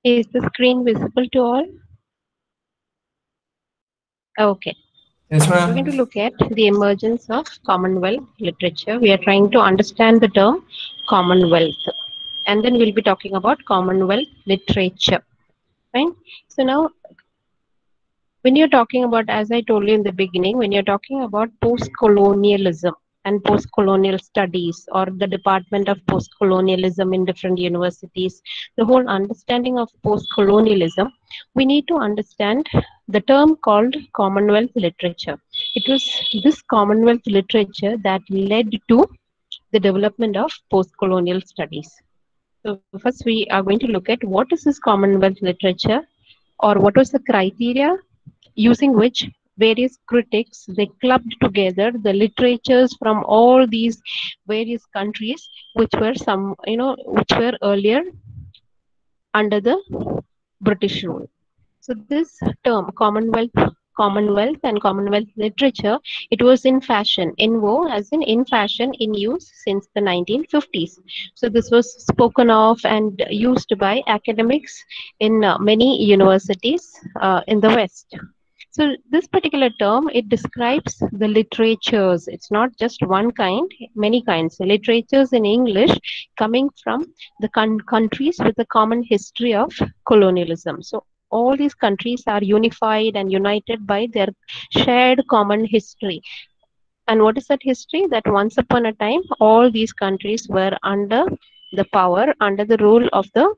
Is the screen visible to all? Okay. Yes, We're ma'am. going to look at the emergence of Commonwealth literature. We are trying to understand the term Commonwealth. And then we'll be talking about Commonwealth literature. Right? So now, when you're talking about, as I told you in the beginning, when you're talking about post-colonialism and post-colonial studies or the department of post-colonialism in different universities, the whole understanding of post-colonialism, we need to understand the term called Commonwealth literature. It was this Commonwealth literature that led to the development of post-colonial studies. So first we are going to look at what is this Commonwealth literature, or what was the criteria using which various critics they clubbed together the literatures from all these various countries which were which were earlier under the British rule. So this term Commonwealth and Commonwealth literature, it was in fashion, in vogue, as in fashion, in use since the 1950s. So this was spoken of and used by academics in many universities in the West. So this particular term, it describes the literatures. It's not just one kind, many kinds. Literatures in English coming from the countries with a common history of colonialism. So all these countries are unified and united by their shared common history. And what is that history? That once upon a time, all these countries were under the power, under the rule of the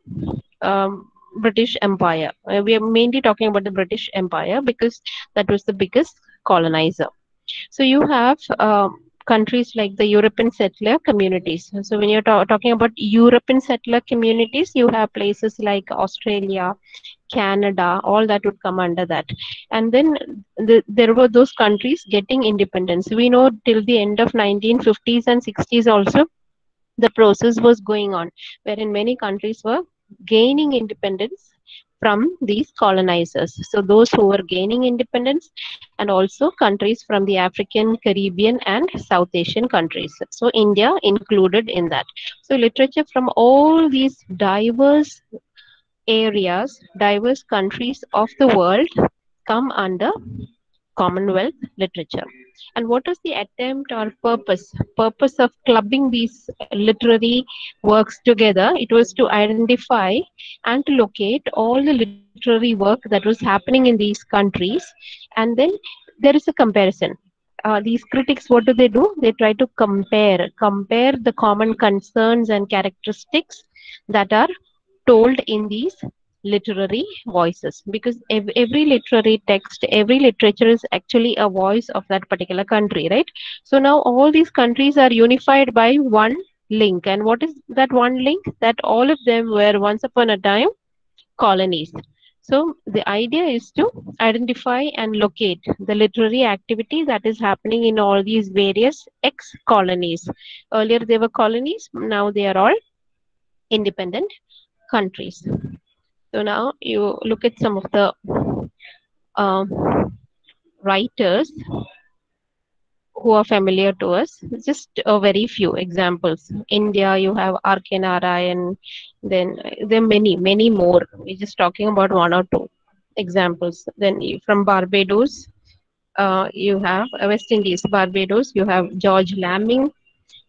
British Empire. We are mainly talking about the British Empire because that was the biggest colonizer. So you have countries like the European settler communities. So when you're talking about European settler communities, you have places like Australia, Canada, all that would come under that. And then there were those countries getting independence. We know till the end of 1950s and 60s also, the process was going on, wherein many countries were gaining independence from these colonizers. So those who were gaining independence, and also countries from the African, Caribbean, and South Asian countries. So India included in that. So literature from all these diverse areas, diverse countries of the world come under Commonwealth literature. And what was the attempt or purpose of clubbing these literary works together? It was to identify and to locate all the literary work that was happening in these countries, and then there is a comparison. These critics, what do? They try to compare the common concerns and characteristics that are told in these literary voices, because every literary text, every literature is actually a voice of that particular country, right? So now all these countries are unified by one link. And what is that one link? That all of them were once upon a time colonies. So the idea is to identify and locate the literary activity that is happening in all these various ex colonies. Earlier they were colonies, now they are all independent countries. So now you look at some of the writers who are familiar to us. Just a very few examples. India, you have R.K. Narayan. Then there are many more. We're just talking about one or two examples. Then from Barbados, you have West Indies, Barbados. You have George Lamming.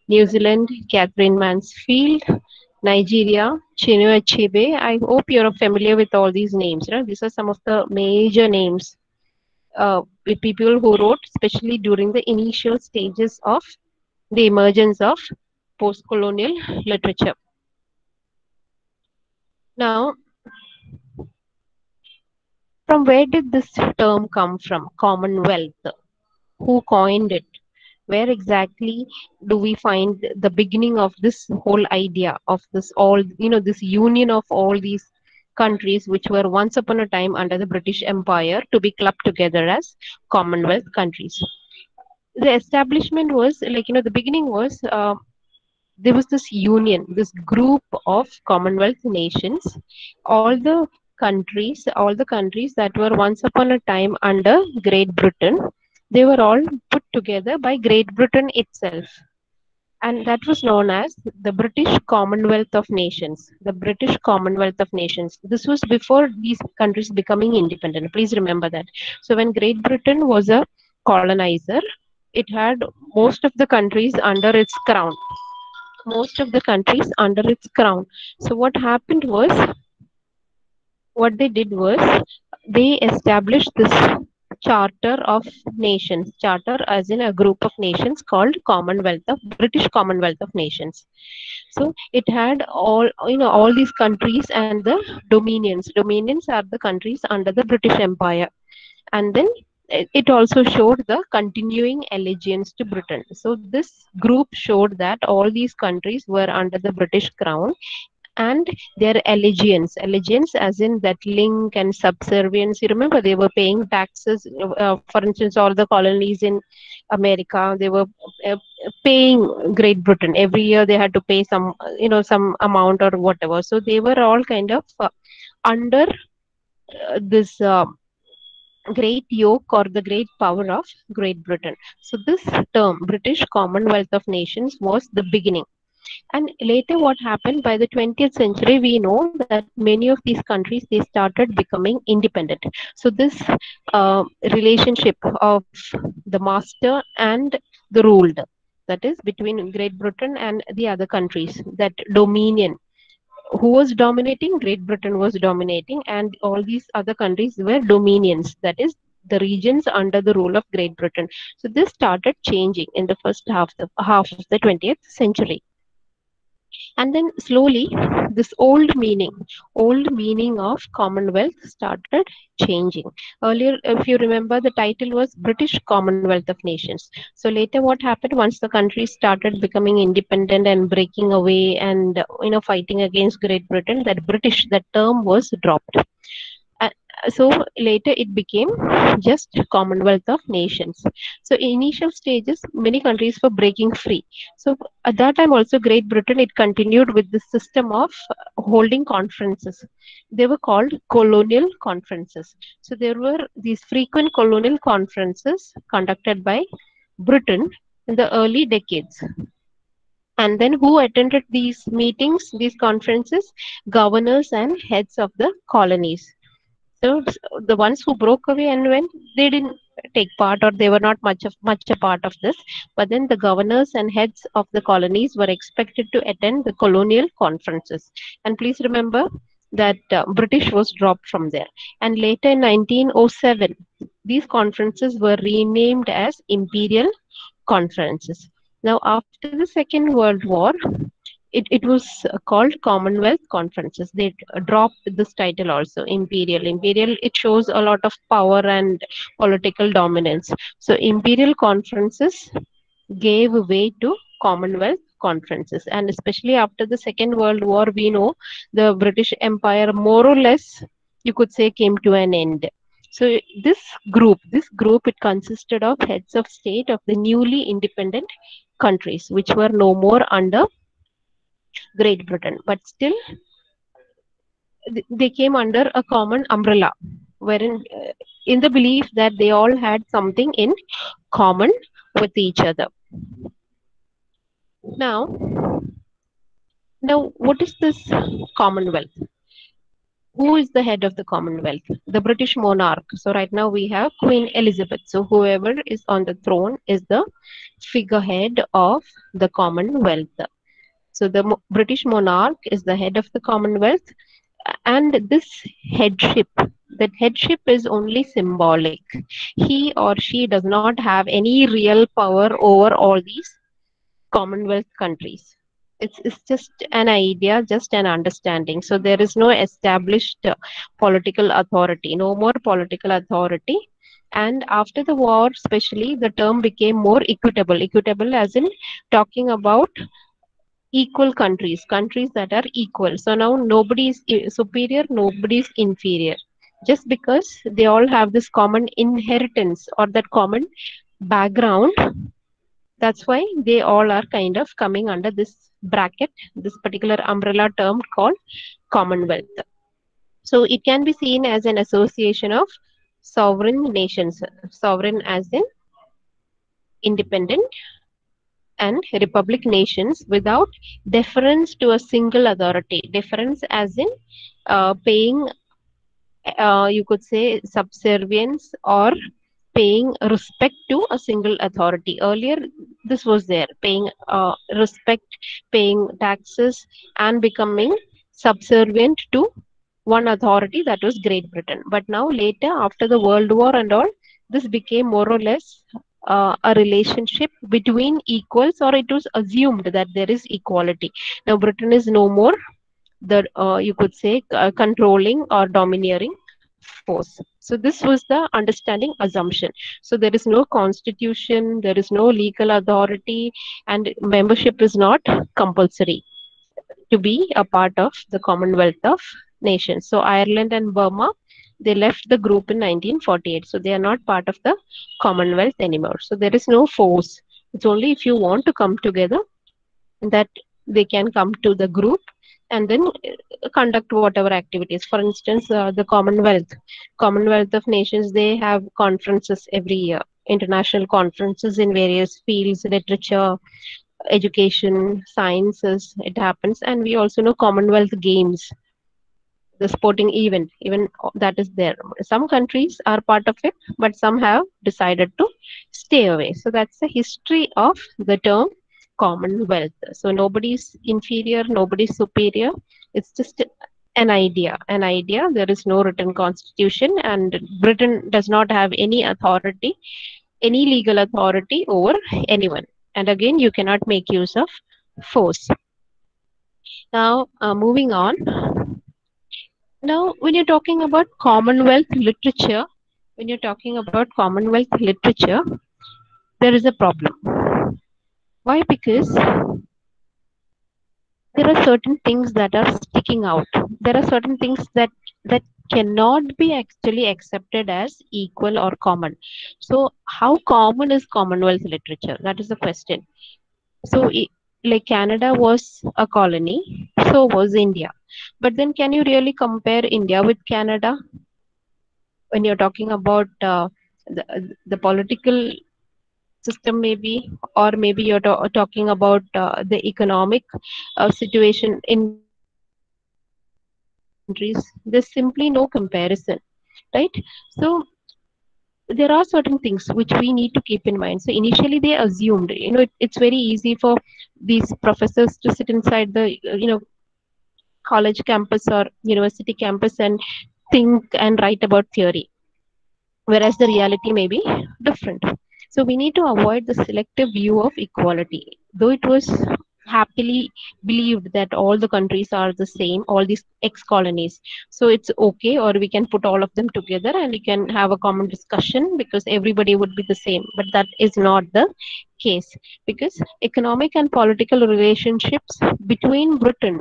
New Zealand, Catherine Mansfield. Nigeria, Chinua Achebe. I hope you're familiar with all these names. Right? These are some of the major names with people who wrote, especially during the initial stages of the emergence of post-colonial literature. Now, from where did this term come from? Commonwealth. Who coined it? Where exactly do we find the beginning of this whole idea of this all, this union of all these countries which were once upon a time under the British Empire to be clubbed together as Commonwealth countries? The establishment was like, the beginning was there was this union, this group of Commonwealth nations, all the countries that were once upon a time under Great Britain, they were all put together by Great Britain itself. and that was known as the British Commonwealth of Nations. The British Commonwealth of Nations. This was before these countries becoming independent. Please remember that. So when Great Britain was a colonizer, it had most of the countries under its crown. Most of the countries under its crown. So what they did was they established this charter of nations, charter as in a group of nations called Commonwealth of British Commonwealth of Nations. So it had all these countries and the dominions. Dominions are the countries under the British Empire, and then it also showed the continuing allegiance to Britain. So this group showed that all these countries were under the British crown, and their allegiance as in that link and subservience. You remember they were paying taxes. For instance, all the colonies in America, they were uh, paying Great Britain every year. They had to pay some amount or whatever. So they were all kind of under this great yoke or the great power of Great Britain. So this term British Commonwealth of Nations was the beginning. And later, what happened by the 20th century, we know that many of these countries they started becoming independent. So this relationship of the master and the ruled, that is between Great Britain and the other countries, that dominion. Who was dominating? Great Britain was dominating, and all these other countries were dominions. That is the regions under the rule of Great Britain. So this started changing in the first half of the 20th century, and then slowly this old meaning of Commonwealth started changing. Earlier, if you remember, the title was British Commonwealth of Nations. So later what happened, once the country started becoming independent and breaking away and fighting against Great Britain, that term was dropped. Uh, so later it became just Commonwealth of Nations. So initial stages, many countries were breaking free. So at that time also Great Britain, it continued with the system of holding conferences. They were called colonial conferences. So there were these frequent colonial conferences conducted by Britain in the early decades. And then who attended these meetings, these conferences? Governors and heads of the colonies. So the ones who broke away and went, they didn't take part, or they were not much a part of this. But then the governors and heads of the colonies were expected to attend the colonial conferences. And please remember that British was dropped from there. And later in 1907, these conferences were renamed as imperial conferences. Now, after the Second World War, it was called Commonwealth conferences. They dropped this title also, imperial. Imperial, it shows a lot of power and political dominance. So imperial conferences gave way to Commonwealth conferences. And especially after the Second World War, we know the British Empire more or less, you could say, came to an end. So this group, it consisted of heads of state of the newly independent countries, which were no more under Great Britain, but still they came under a common umbrella, wherein in the belief that they all had something in common with each other. Now, now, what is this Commonwealth? Who is the head of the Commonwealth? The British monarch. So right now we have Queen Elizabeth. So whoever is on the throne is the figurehead of the Commonwealth. So the British monarch is the head of the Commonwealth, and this headship, that headship is only symbolic. He or she does not have any real power over all these Commonwealth countries. It's just an idea, just an understanding. So there is no established political authority, no more political authority. And after the war, especially, the term became more equitable. Equitable as in talking about equal countries, countries that are equal. So now nobody is superior, nobody is inferior. Just because they all have this common inheritance or that common background, that's why they all are kind of coming under this bracket, this particular umbrella term called Commonwealth. So it can be seen as an association of sovereign nations, sovereign as in independent, and republic nations without deference to a single authority. Deference as in paying, you could say, subservience or paying respect to a single authority. Earlier, this was there, paying respect, paying taxes, and becoming subservient to one authority, that was Great Britain. But now, later, after the World War and all, this became more or less a relationship between equals, or it was assumed that there is equality. Now, Britain is no more the, you could say, controlling or domineering force. So this was the understanding assumption. So there is no constitution, there is no legal authority, and membership is not compulsory to be a part of the Commonwealth of Nations. So Ireland and Burma, they left the group in 1948. So they are not part of the Commonwealth anymore. So there is no force. It's only if you want to come together that they can come to the group and then conduct whatever activities. For instance, the Commonwealth of Nations, they have conferences every year, international conferences in various fields, literature, education, sciences, it happens. And we also know Commonwealth Games, the sporting event, even that is there. Some countries are part of it, but some have decided to stay away. So that's the history of the term Commonwealth. So nobody's inferior, nobody's superior. It's just an idea. An idea. There is no written constitution, and Britain does not have any authority, any legal authority over anyone. And again, you cannot make use of force. Now, moving on. Now, when you're talking about Commonwealth literature, when you're talking about Commonwealth literature, there is a problem. Why? Because there are certain things that are sticking out. There are certain things that cannot be actually accepted as equal or common. So, how common is Commonwealth literature? That is the question. So, like Canada was a colony, so was India. But then, can you really compare India with Canada when you're talking about the political system, maybe, or maybe you're talking about the economic situation in both the countries? There's simply no comparison, right? So there are certain things which we need to keep in mind. So initially they assumed, it's very easy for these professors to sit inside the college campus or university campus and think and write about theory, whereas the reality may be different. So we need to avoid the selective view of equality. Though it was happily believed that all the countries are the same, all these ex-colonies, so it's okay, or we can put all of them together and we can have a common discussion because everybody would be the same. But that is not the case, because economic and political relationships between Britain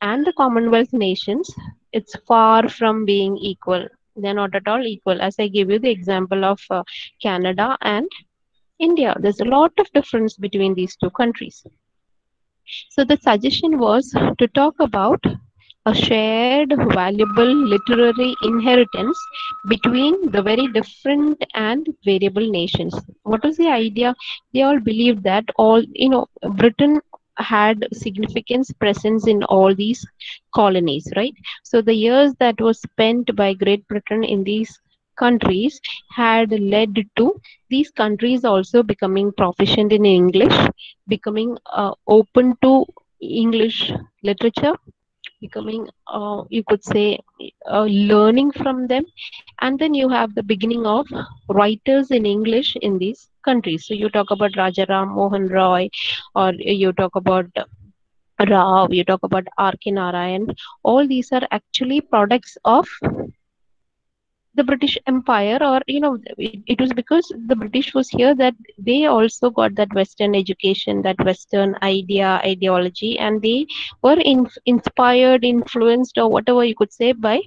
and the Commonwealth nations, it's far from being equal. They're not at all equal. As I give you the example of Canada and India, there's a lot of difference between these two countries. So the suggestion was to talk about a shared valuable literary inheritance between the very different and variable nations. What was the idea? They all believed that Britain had significance presence in all these colonies, right? So the years that was spent by Great Britain in these countries had led to these countries also becoming proficient in English, becoming open to English literature, becoming, you could say, learning from them. And then you have the beginning of writers in English in these countries. So you talk about Rajaram Mohan Roy, or you talk about Rao, you talk about R.K. Narayan. All these are actually products of the British Empire, or it was because the British was here that they also got that Western education, that Western ideology, and they were inspired, influenced, or whatever you could say, by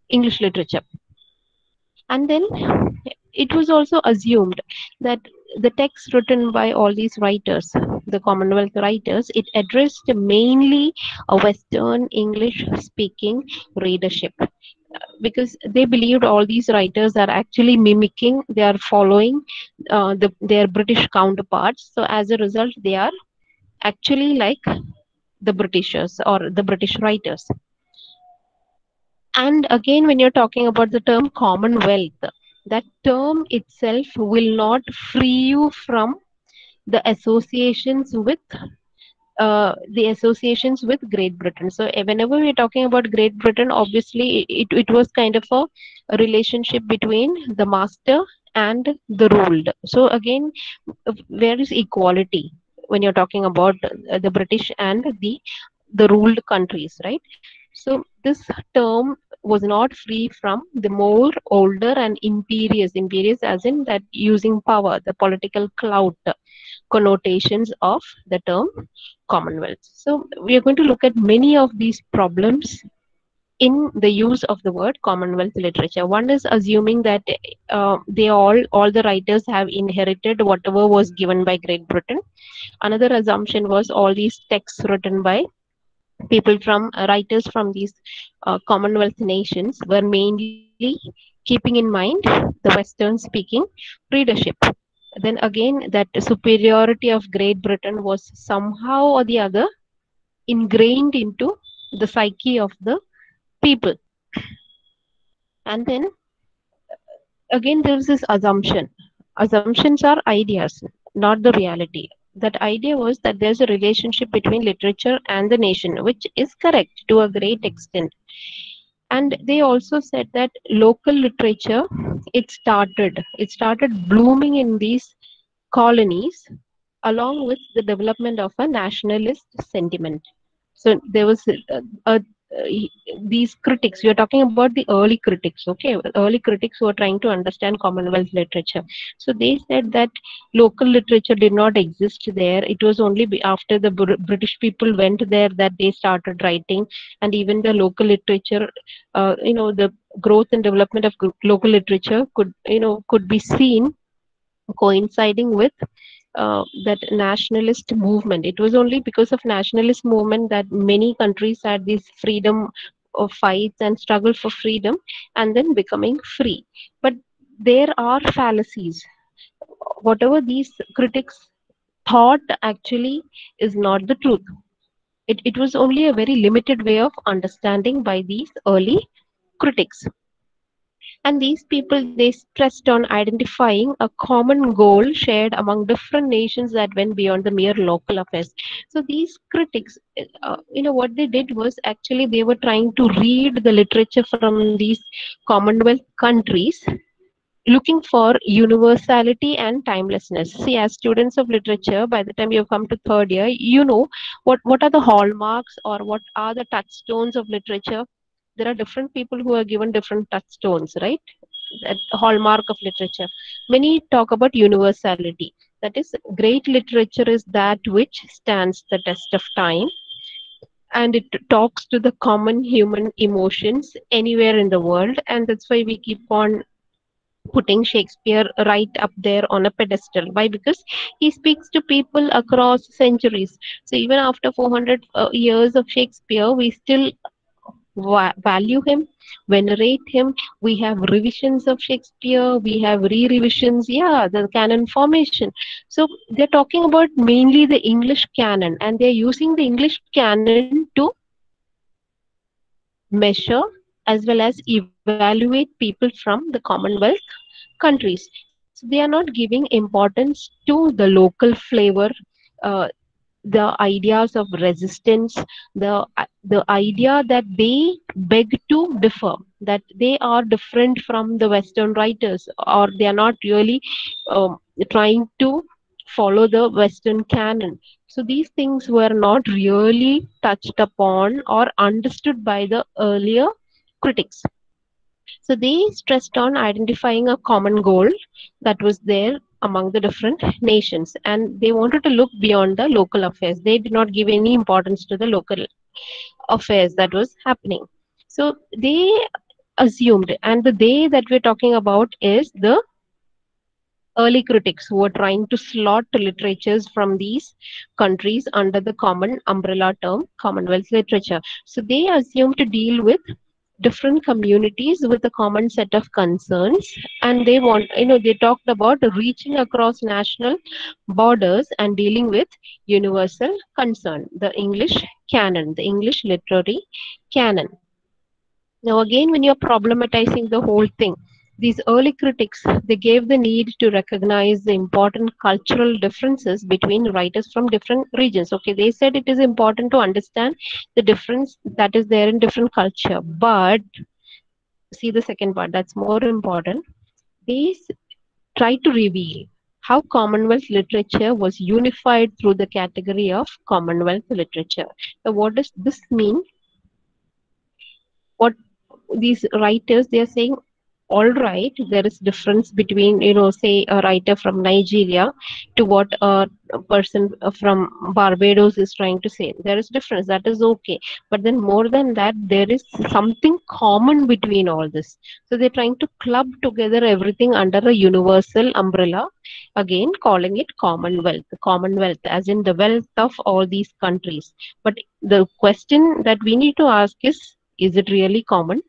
English literature. And then it was also assumed that the text written by all these writers, the Commonwealth writers, it addressed mainly a Western English speaking readership. because they believed all these writers are actually mimicking, they are following their British counterparts. So as a result, they are actually like the Britishers or the British writers. And again, when you're talking about the term Commonwealth, that term itself will not free you from the associations with Great Britain. So whenever we're talking about Great Britain, obviously it was kind of a relationship between the master and the ruled. So again, where is equality when you're talking about the British and the ruled countries, right? So this term was not free from the more older and imperious as in that using power, the political clout connotations of the term Commonwealth. So we are going to look at many of these problems in the use of the word Commonwealth literature. One is assuming that all the writers have inherited whatever was given by Great Britain. Another assumption was all these texts written by people from writers from these Commonwealth nations were mainly keeping in mind the Western speaking readership. Then again, that superiority of Great Britain was somehow or the other ingrained into the psyche of the people. And then again, there's this assumption. Assumptions are ideas, not the reality. That idea was that there's a relationship between literature and the nation, which is correct to a great extent. And they also said that local literature, it started blooming in these colonies along with the development of a nationalist sentiment. So there was these critics. We are talking about the early critics, okay? Early critics who are trying to understand Commonwealth literature. So they said that local literature did not exist there. It was only after the British people went there that they started writing, and even the local literature, the growth and development of local literature could be seen coinciding with that nationalist movement. It was only because of nationalist movement that many countries had this freedom of fights and struggle for freedom and then becoming free. But there are fallacies. Whatever these critics thought actually is not the truth. It was only a very limited way of understanding by these early critics. And these people, they stressed on identifying a common goal shared among different nations that went beyond the mere local affairs. So these critics, what they did was actually they were trying to read the literature from these Commonwealth countries, looking for universality and timelessness. See, as students of literature, by the time you come to third year, you know what are the hallmarks or what are the touchstones of literature. There are different people who are given different touchstones, right? That hallmark of literature. Many talk about universality. That is, great literature is that which stands the test of time, and it talks to the common human emotions anywhere in the world. And that's why we keep on putting Shakespeare right up there on a pedestal. Why? Because he speaks to people across centuries. So even after 400 years of Shakespeare, we still value him, venerate him. We have revisions of Shakespeare, we have re-revisions, yeah, the canon formation. So they're talking about mainly the English canon, and they're using the English canon to measure as well as evaluate people from the Commonwealth countries. So they are not giving importance to the local flavor, uh, the ideas of resistance, the idea that they beg to differ, that they are different from the Western writers, or they are not really trying to follow the Western canon. So these things were not really touched upon or understood by the earlier critics. So they stressed on identifying a common goal that was there among the different nations, and they wanted to look beyond the local affairs. They did not give any importance to the local affairs that was happening. So they assumed, and the they that we're talking about is the early critics who were trying to slot literatures from these countries under the common umbrella term Commonwealth literature. So they assumed to deal with different communities with a common set of concerns, and they want, they talked about reaching across national borders and dealing with universal concern, the English canon, the English literary canon. Now again, when you're problematizing the whole thing, these early critics, they gave the need to recognize the important cultural differences between writers from different regions. Okay, they said it is important to understand the difference that is there in different culture, but see the second part, that's more important. They try to reveal how Commonwealth literature was unified through the category of Commonwealth literature. So what does this mean? What these writers, they are saying, all right, there is difference between, say a writer from Nigeria to what a person from Barbados is trying to say. There is difference, that is okay, but then more than that, there is something common between all this. So they're trying to club together everything under a universal umbrella, again calling it Commonwealth. Commonwealth as in the wealth of all these countries. But the question that we need to ask is it really common?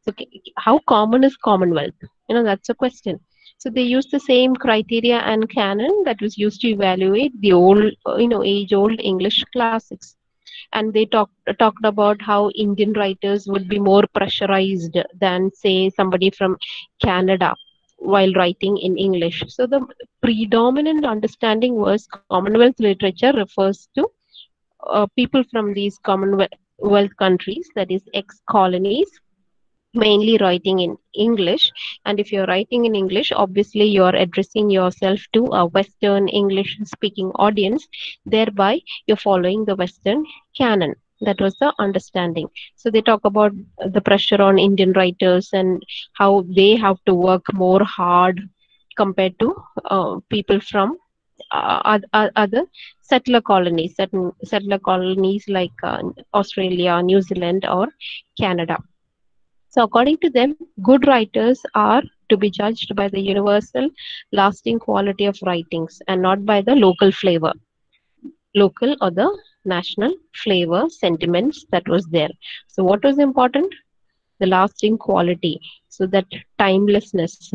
So how common is Commonwealth? That's a question. So they use the same criteria and canon that was used to evaluate the old, age-old English classics. And they talked about how Indian writers would be more pressurized than, say, somebody from Canada while writing in English. So the predominant understanding was Commonwealth literature refers to people from these Commonwealth countries, that is ex-colonies, mainly writing in English. And if you're writing in English, obviously you're addressing yourself to a Western English speaking audience, thereby you're following the Western canon. That was the understanding. So they talk about the pressure on Indian writers and how they have to work more hard compared to people from other certain settler colonies like Australia, New Zealand, or Canada. So according to them, good writers are to be judged by the universal, lasting quality of writings and not by the local flavor, local or the national flavor sentiments that was there. So what was important? The lasting quality. So that timelessness.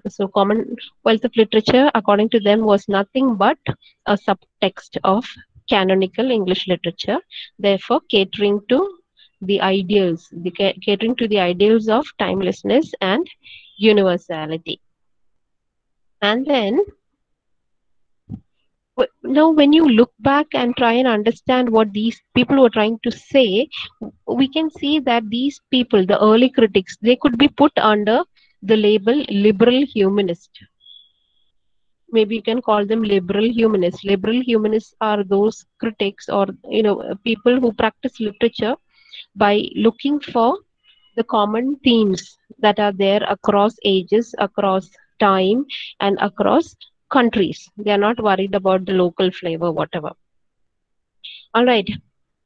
So Commonwealth of literature, according to them, was nothing but a subtext of canonical English literature, therefore catering to the ideals, catering to the ideals of timelessness and universality. And then now when you look back and try and understand what these people were trying to say, we can see that these people, the early critics, they could be put under the label liberal humanist. Maybe you can call them liberal humanists. Liberal humanists are those critics or people who practice literature by looking for the common themes that are there across ages, across time, and across countries. They are not worried about the local flavor, whatever. All right.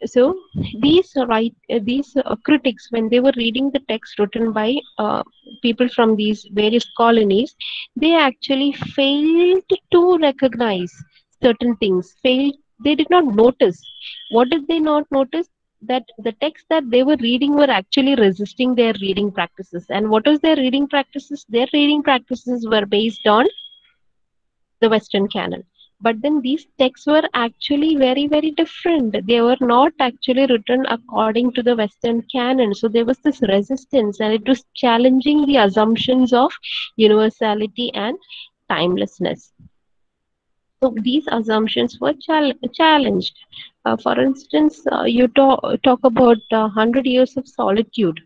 So these critics, when they were reading the text written by people from these various colonies, they actually failed to recognize certain things. They did not notice. What did they not notice? That the text that they were reading were actually resisting their reading practices. And what was their reading practices? Their reading practices were based on the Western canon. But then these texts were actually very, very different. They were not actually written according to the Western canon. So there was this resistance, and it was challenging the assumptions of universality and timelessness. So these assumptions were challenged. For instance, you talk about 100 Years of Solitude,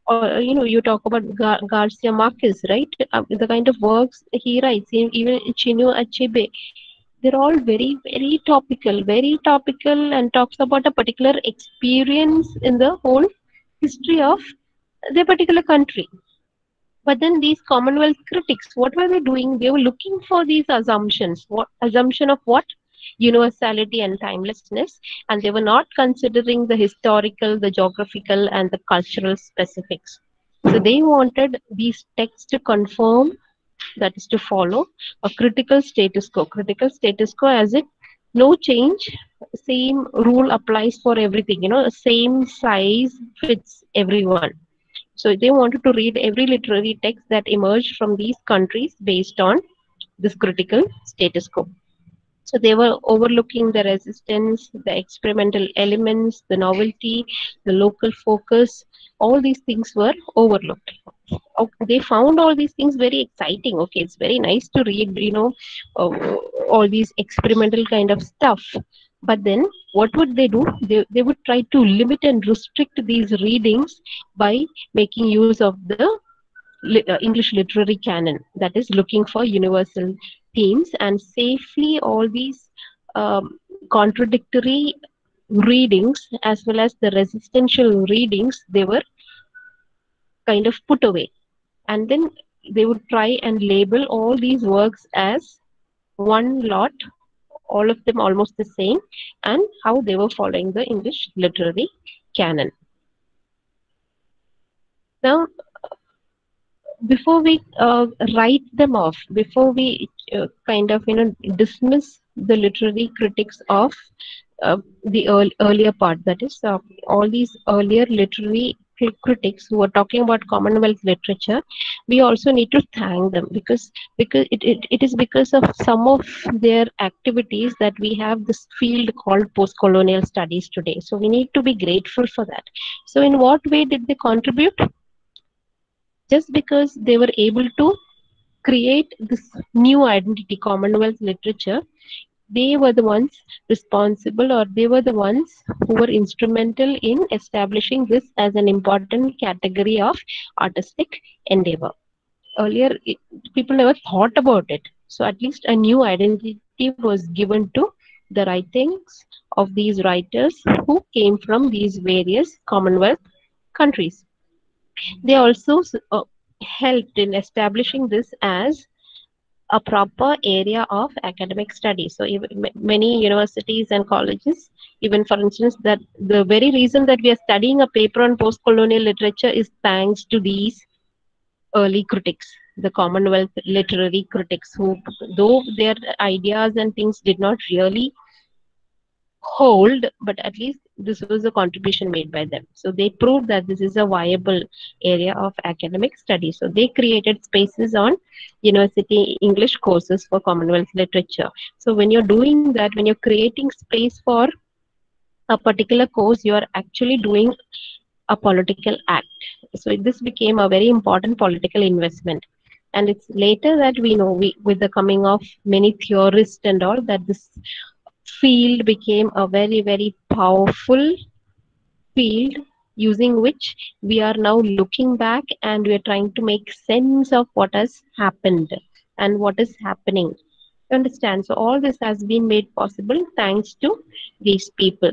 or you talk about Garcia Marquez, right? The kind of works he writes, even Chinua Achebe, they're all very topical, and talks about a particular experience in the whole history of their particular country. But then these Commonwealth critics, what were they doing? They were looking for these assumptions. What assumption of what? Universality and timelessness, and they were not considering the historical, the geographical, and the cultural specifics. So they wanted these texts to confirm, that is to follow a critical status quo. Critical status quo as it no change, same rule applies for everything, same size fits everyone. So they wanted to read every literary text that emerged from these countries based on this critical status quo. So they were overlooking the resistance, the experimental elements, the novelty, the local focus. All these things were overlooked. They found all these things very exciting. Okay, it's very nice to read, uh, all these experimental kind of stuff. But then what would they do? They would try to limit and restrict these readings by making use of the English literary canon, that is looking for universal themes, and safely all these contradictory readings as well as the resistential readings, they were kind of put away. And then they would try and label all these works as one lot, all of them almost the same, and how they were following the English literary canon. Now, before we write them off, before we kind of dismiss the literary critics of the earlier part, that is all these earlier literary critics who were talking about Commonwealth literature, we also need to thank them, because it is because of some of their activities that we have this field called post-colonial studies today. So we need to be grateful for that. So in what way did they contribute? Just because they were able to create this new identity, Commonwealth literature, they were the ones responsible, or they were the ones who were instrumental in establishing this as an important category of artistic endeavor. Earlier, people never thought about it. So at least a new identity was given to the writings of these writers who came from these various Commonwealth countries. They also helped in establishing this as a proper area of academic study. So even many universities and colleges, even for instance, that the very reason that we are studying a paper on post-colonial literature is thanks to these early critics, the Commonwealth literary critics, who, though their ideas and things did not really hold, but at least this was a contribution made by them. So they proved that this is a viable area of academic study. So they created spaces on university English courses for Commonwealth literature. So when you're doing that, when you're creating space for a particular course, you are actually doing a political act. So this became a very important political investment. And it's later that we know, with the coming of many theorists and all, that this field became a very, very powerful field, using which we are now looking back and we are trying to make sense of what has happened and what is happening. You understand? So all this has been made possible thanks to these people.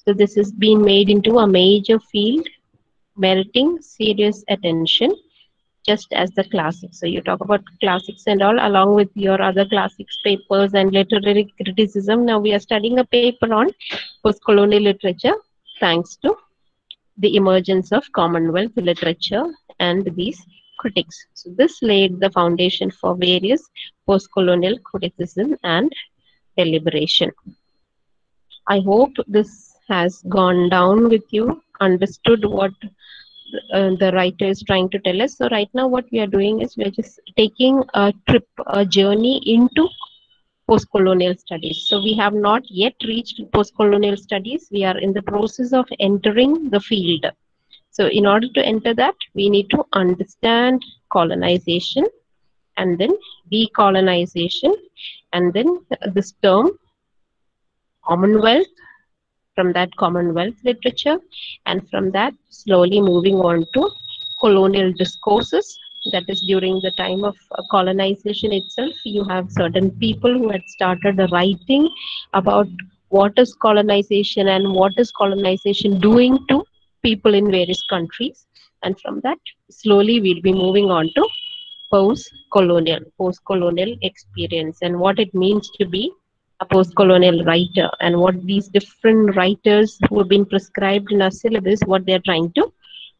So this has been made into a major field meriting serious attention, just as the classics. So you talk about classics and all along with your other classics papers and literary criticism. Now we are studying a paper on post-colonial literature thanks to the emergence of Commonwealth literature and these critics. So this laid the foundation for various post-colonial criticism and deliberation. I hope this has gone down with you, understood what the writer is trying to tell us. So right now what we are doing is we are just taking a trip, a journey into post-colonial studies. So we have not yet reached post-colonial studies. We are in the process of entering the field. So in order to enter that, we need to understand colonization and then decolonization, and then this term Commonwealth, from that Commonwealth literature, and from that slowly moving on to colonial discourses. That is, during the time of colonization itself, you have certain people who had started writing about what is colonization and what is colonization doing to people in various countries. And from that, slowly we'll be moving on to post-colonial experience, and what it means to be a post-colonial writer, and what these different writers who have been prescribed in our syllabus, what they're trying to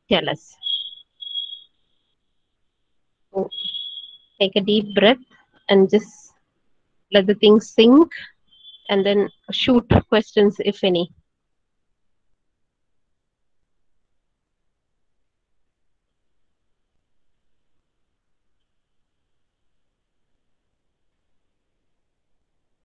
tell us. So take a deep breath and just let the things sink. and then shoot questions if any.